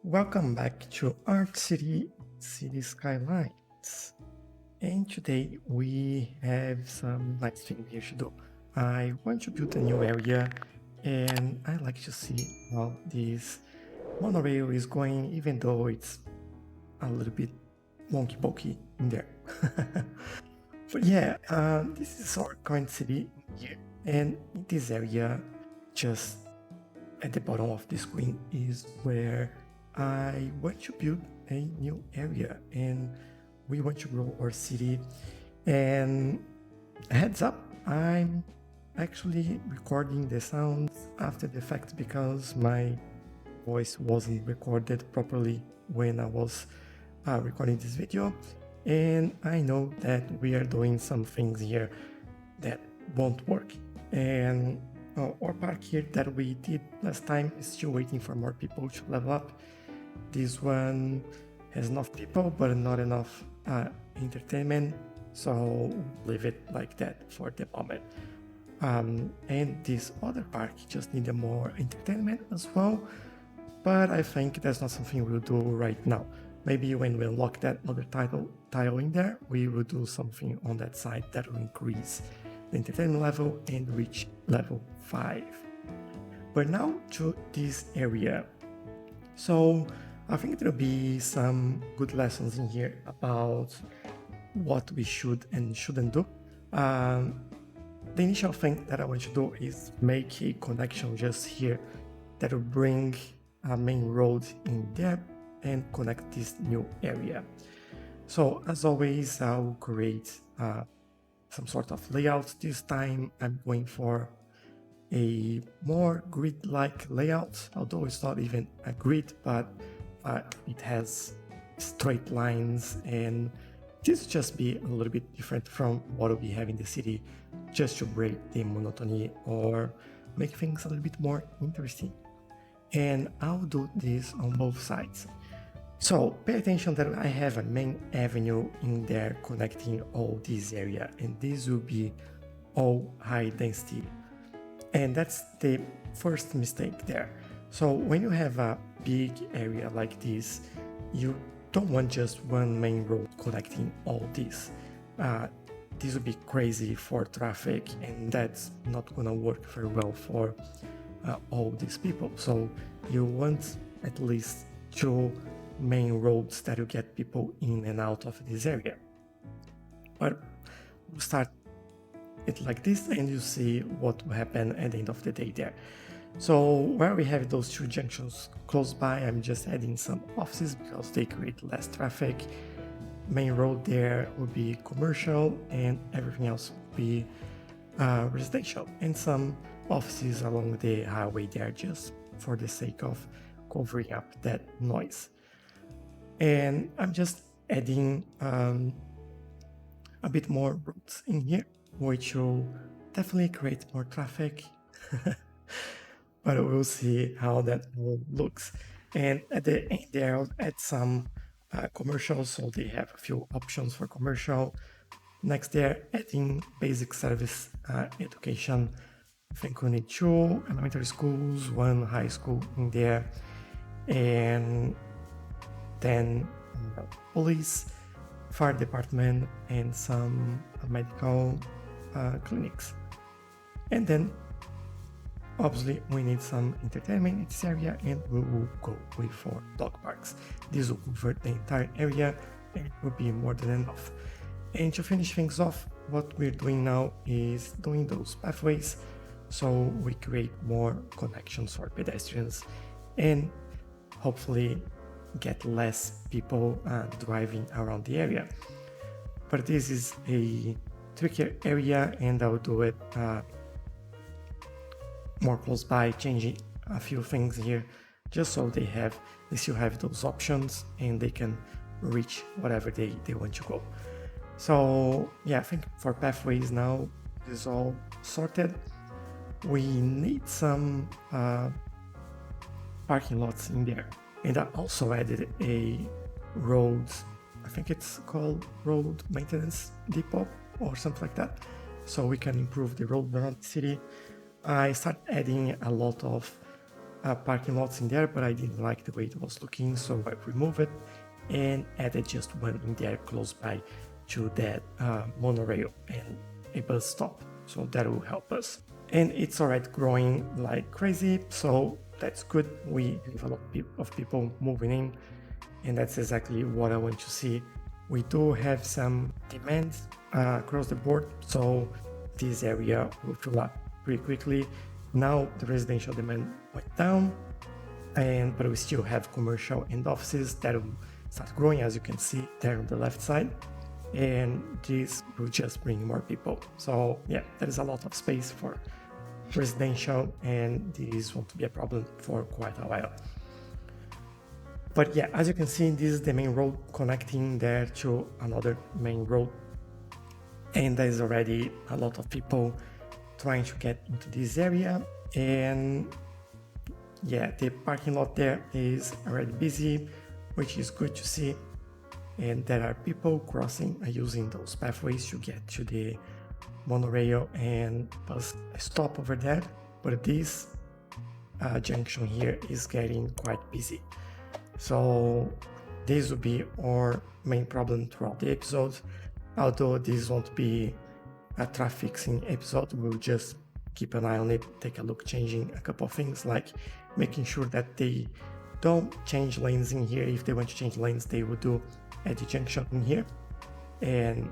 Welcome back to Art City, Cities Skylines. And today we have some nice things here to do. I want to build a new area and I like to see how this monorail is going, even though it's a little bit wonky pokey in there. But yeah, this is our current city here. And in this area, just at the bottom of the screen is where I want to build a new area and we want to grow our city. And heads up, I'm actually recording the sounds after the fact because my voice wasn't recorded properly when I was recording this video. And I know that we are doing some things here that won't work. And our park here that we did last time is still waiting for more people to level up. This one has enough people, but not enough entertainment, so leave it like that for the moment. And this other park just needed more entertainment as well, but I think that's not something we'll do right now. Maybe when we unlock that other tile in there, we will do something on that side that will increase the entertainment level and reach level 5. But now to this area. So I think there'll be some good lessons in here about what we should and shouldn't do. The initial thing that I want to do is make a connection just here that will bring a main road in there and connect this new area. So as always, I'll create some sort of layout. This time I'm going for a more grid-like layout, although it's not even a grid, but it has straight lines, and this will just be a little bit different from what we have in the city, just to break the monotony or make things a little bit more interesting. And I'll do this on both sides. So pay attention that I have a main avenue in there connecting all this area, and this will be all high density. And that's the first mistake there. So when you have a big area like this, you don't want just one main road connecting all this. This would be crazy for traffic, and that's not gonna work very well for all these people. So you want at least two main roads that will get people in and out of this area. But we'll start it like this and you see what will happen at the end of the day there. So where we have those two junctions close by, I'm just adding some offices because they create less traffic. Main road there would be commercial and everything else would be residential, and some offices along the highway there just for the sake of covering up that noise. And I'm just adding a bit more roads in here, which will definitely create more traffic. But we'll see how that all looks. And at the end there, I'll add some commercials, so they have a few options for commercial. Next there, adding basic service education. I think we need 2 elementary schools, 1 high school in there, and then police, fire department, and some medical clinics. And then obviously we need some entertainment in this area, and we will go with 4 dog parks. This will cover the entire area and it will be more than enough. And to finish things off, what we're doing now is doing those pathways so we create more connections for pedestrians and hopefully get less people driving around the area. But this is a trickier area and I'll do it more close by, changing a few things here just so they still have those options and they can reach whatever they want to go. So yeah, I think for pathways now this is all sorted. We need some parking lots in there, and I also added a road, I think it's called road maintenance depot or something like that, so we can improve the road around the city. I started adding a lot of parking lots in there, but I didn't like the way it was looking, so I removed it and added just one in there close by to that monorail and a bus stop. So that will help us. And it's already growing like crazy, so that's good. We have a lot of people moving in, and that's exactly what I want to see. We do have some demand across the board, so this area will fill up pretty quickly. Now the residential demand went down, but we still have commercial and offices that will start growing, as you can see there on the left side, and this will just bring more people. So yeah, there is a lot of space for residential, and this won't be a problem for quite a while. But yeah, as you can see, this is the main road connecting there to another main road, and there's already a lot of people trying to get into this area. And yeah, the parking lot there is already busy, which is good to see. And there are people crossing using those pathways to get to the monorail and bus stop over there. But this junction here is getting quite busy. So this will be our main problem throughout the episode. Although this won't be a traffic fixing episode, we'll just keep an eye on it, take a look, changing a couple of things, like making sure that they don't change lanes in here. If they want to change lanes, they will do at the junction in here, and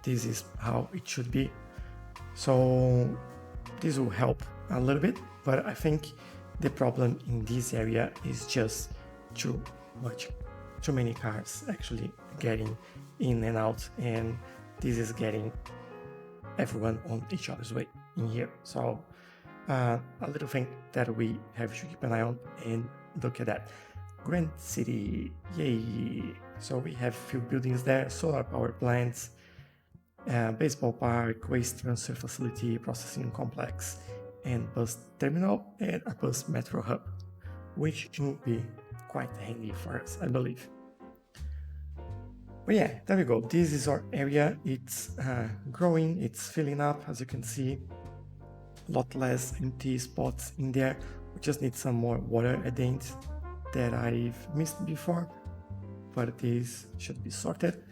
this is how it should be. So this will help a little bit, but I think the problem in this area is just too many cars actually getting in and out, and this is getting everyone on each other's way in here. So a little thing that we have to keep an eye on and look at that. Grand City, yay! So we have a few buildings there, solar power plants, baseball park, waste transfer facility, processing complex, and bus terminal, and a bus metro hub, which will be quite handy for us, I believe. But yeah, there we go. This is our area. It's growing, it's filling up, as you can see. A lot less empty spots in there. We just need some more water at the end that I've missed before, but this should be sorted.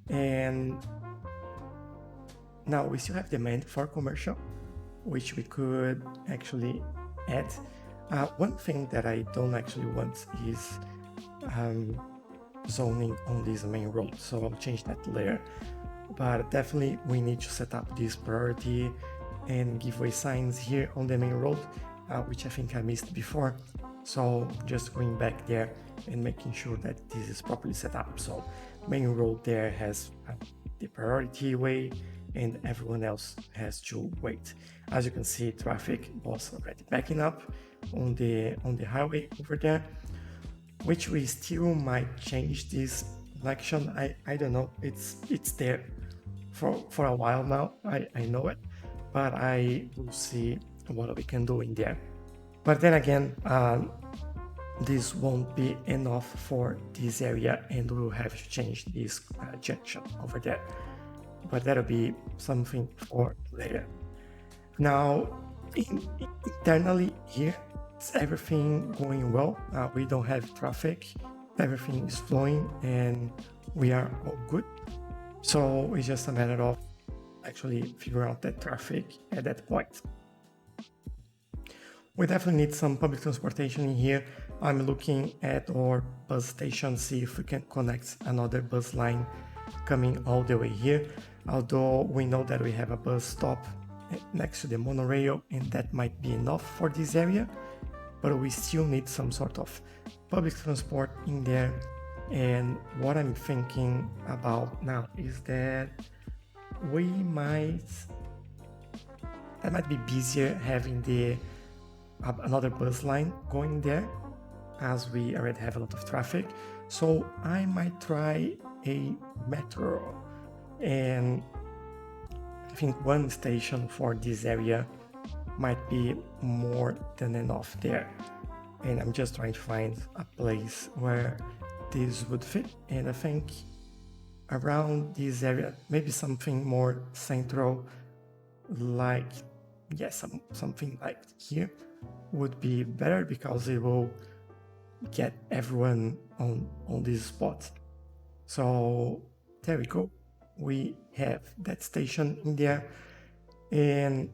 And now we still have demand for commercial, which we could actually add. One thing that I don't actually want is zoning on this main road, so I'll change that later. But definitely we need to set up this priority and giveaway signs here on the main road, which I think I missed before. So just going back there and making sure that this is properly set up. So main road there has the priority way, and everyone else has to wait. As you can see, traffic was already backing up on the highway over there, which we still might change this election. I don't know. It's there for a while now. I know it, but I will see what we can do in there. But then again, this won't be enough for this area, and we'll have to change this junction over there. But that'll be something for later. Now, internally here, is everything going well? We don't have traffic, everything is flowing, and we are all good. So it's just a matter of actually figuring out that traffic at that point. We definitely need some public transportation in here. I'm looking at our bus station, see if we can connect another bus line coming all the way here. Although we know that we have a bus stop next to the monorail, and that might be enough for this area, but we still need some sort of public transport in there. And what I'm thinking about now is that that might be busier having another bus line going there, as we already have a lot of traffic. So I might try a metro, and I think one station for this area might be more than enough there. And I'm just trying to find a place where this would fit, and I think around this area, maybe something more central, like something like here, would be better because it will get everyone on this spot. So there we go. We have that station in there. And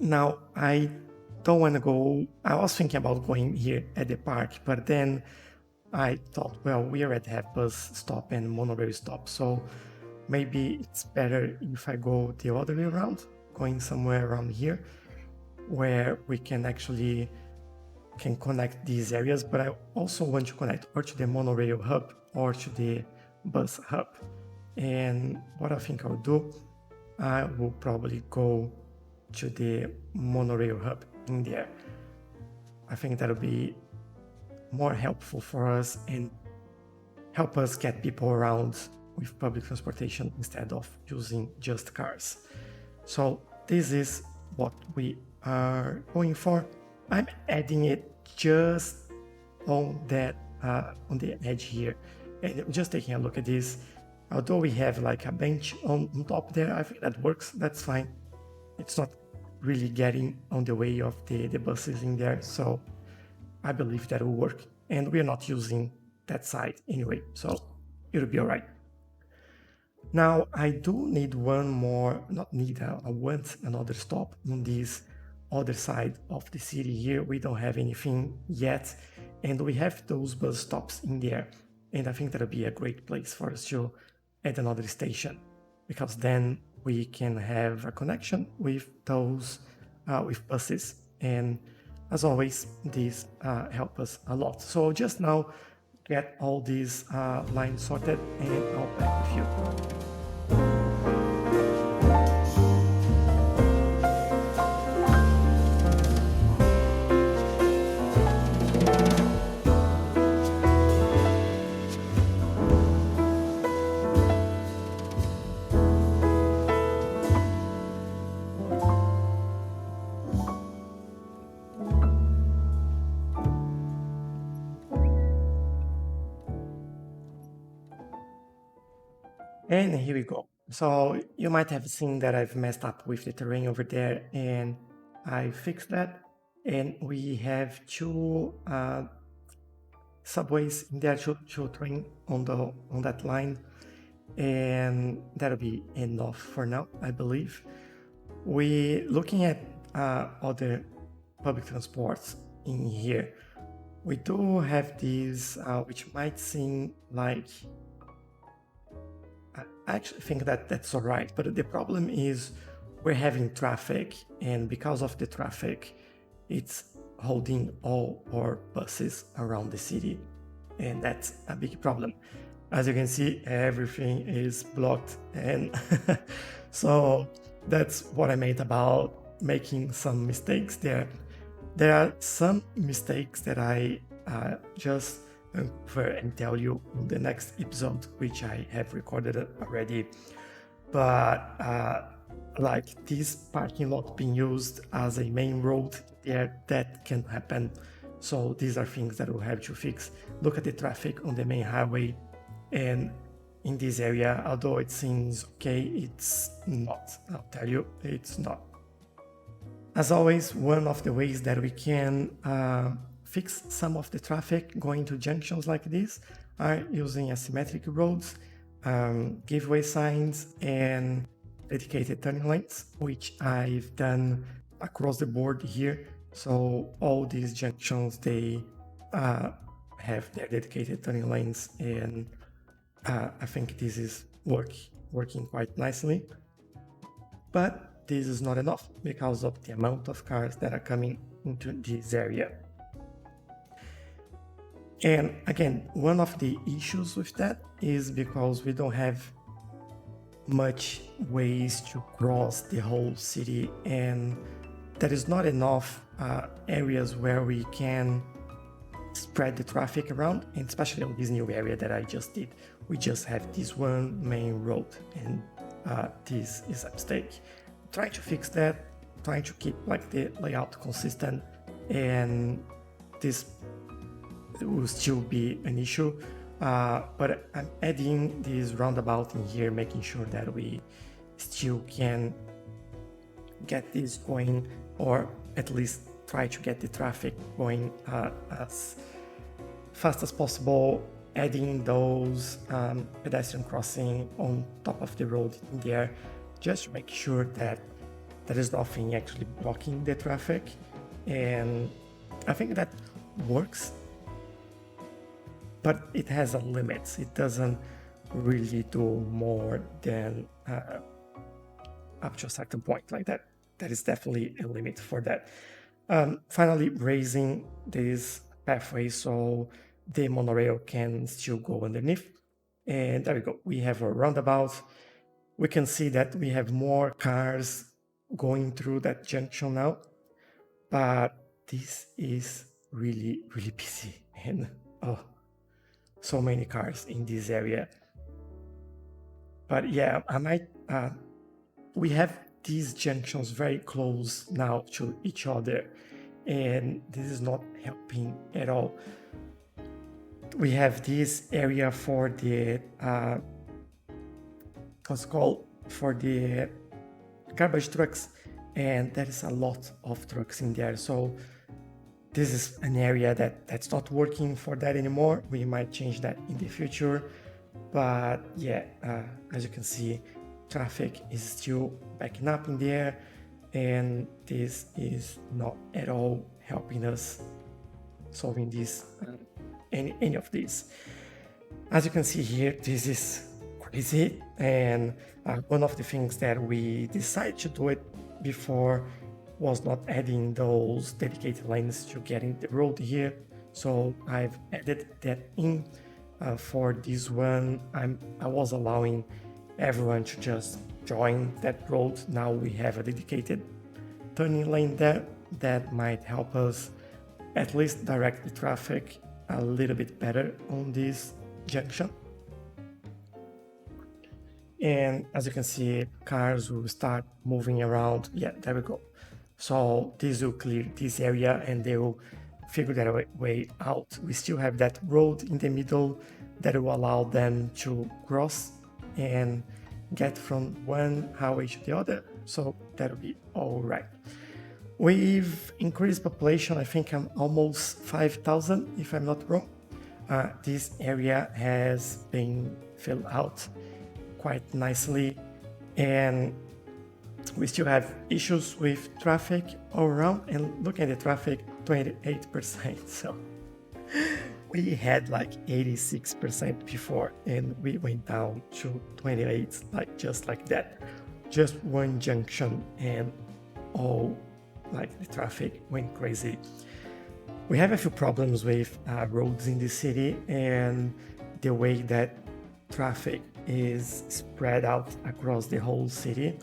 now I don't want to go. I was thinking about going here at the park, but then I thought, well, we already have bus stop and monorail stop, so maybe it's better if I go the other way around, going somewhere around here where we can actually connect these areas, but I also want to connect or to the monorail hub or to the bus hub. And what I think I'll do, I will probably go to the monorail hub in there. I think that'll be more helpful for us and help us get people around with public transportation instead of using just cars. So this is what we are going for. I'm adding it just on that on the edge here, and just taking a look at this. Although we have like a bench on top there, I think that works. That's fine. It's not really getting on the way of the buses in there, so I believe that will work. And we're not using that side anyway, so it'll be all right. Now I do need one more, not need, I want another stop on this other side of the city here. We don't have anything yet, and we have those bus stops in there. And I think that'll be a great place for us to add another station, because then we can have a connection with those with buses. And as always, these help us a lot. So I'll just now get all these lines sorted and I'll back with you. And here we go. So you might have seen that I've messed up with the terrain over there, and I fixed that. And we have two subways in there, two train on that line, and that'll be enough for now, I believe. We looking at other public transports in here. We do have these, which might seem like, I actually think that that's all right, but the problem is we're having traffic, and because of the traffic, it's holding all our buses around the city, and that's a big problem. As you can see, everything is blocked, and so that's what I meant about making some mistakes there. There are some mistakes that I just uncover and tell you in the next episode, which I have recorded already. But like this parking lot being used as a main road there, that can happen. So these are things that we'll have to fix. Look at the traffic on the main highway, and in this area, although it seems okay, it's not. I'll tell you, it's not. As always, one of the ways that we can fix some of the traffic going to junctions like this are using asymmetric roads, giveaway signs, and dedicated turning lanes, which I've done across the board here. So all these junctions, they have their dedicated turning lanes, and I think this is working quite nicely. But this is not enough because of the amount of cars that are coming into this area. And again, one of the issues with that is because we don't have much ways to cross the whole city, and there is not enough areas where we can spread the traffic around, and especially on this new area that I just did. We just have this one main road, and this is a mistake. Trying to fix that, trying to keep like the layout consistent, and this will still be an issue, but I'm adding this roundabout in here, making sure that we still can get this going, or at least try to get the traffic going as fast as possible, adding those pedestrian crossing on top of the road in there, just to make sure that there is nothing actually blocking the traffic. And I think that works, but it has a limit. It doesn't really do more than up to a certain point like that. There is definitely a limit for that. Finally, raising this pathway so the monorail can still go underneath. And there we go. We have a roundabout. We can see that we have more cars going through that junction now, but this is really, really busy. And so many cars in this area. But yeah, we have these junctions very close now to each other, and this is not helping at all. We have this area for the for the garbage trucks, and there is a lot of trucks in there. So this is an area that's not working for that anymore. We might change that in the future, but yeah, as you can see, traffic is still backing up in there, and this is not at all helping us solving this any of these. As you can see here, this is crazy, and one of the things that we decided to do it before was not adding those dedicated lanes to getting the road here. So I've added that in for this one. I was allowing everyone to just join that road. Now we have a dedicated turning lane there that might help us at least direct the traffic a little bit better on this junction. And as you can see, cars will start moving around. Yeah, there we go. So this will clear this area and they will figure their way out. We still have that road in the middle that will allow them to cross and get from one highway to the other. So that'll be all right. We've increased population, I think I'm almost 5,000 if I'm not wrong. This area has been filled out quite nicely, and we still have issues with traffic all around. And look at the traffic, 28%. So we had like 86% before, and we went down to 28, like just like that. Just one junction, and all like the traffic went crazy. We have a few problems with roads in the city and the way that traffic is spread out across the whole city.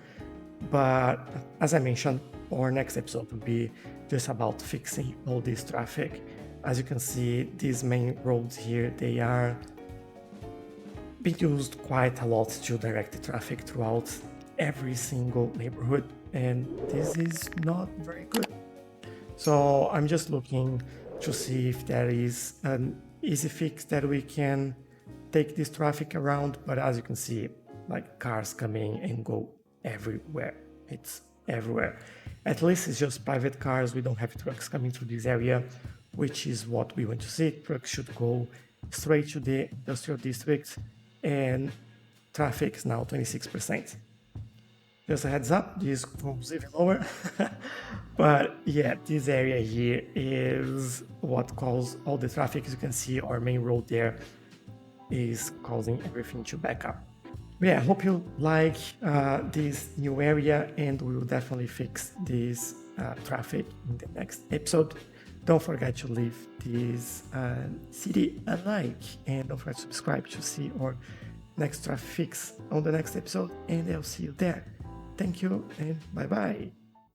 But as I mentioned, our next episode will be just about fixing all this traffic. As you can see, these main roads here, they are being used quite a lot to direct the traffic throughout every single neighborhood, and this is not very good. So I'm just looking to see if there is an easy fix that we can take this traffic around, but as you can see, like cars coming and go everywhere. It's everywhere. At least it's just private cars. We don't have trucks coming through this area, which is what we want to see. Trucks should go straight to the industrial district, and traffic is now 26%. Just a heads up, this goes even lower. But yeah, this area here is what causes all the traffic. As you can see, our main road there is causing everything to back up. But yeah, I hope you like this new area, and we will definitely fix this traffic in the next episode. Don't forget to leave this city a like, and don't forget to subscribe to see our next traffic fix on the next episode, and I'll see you there. Thank you, and bye bye.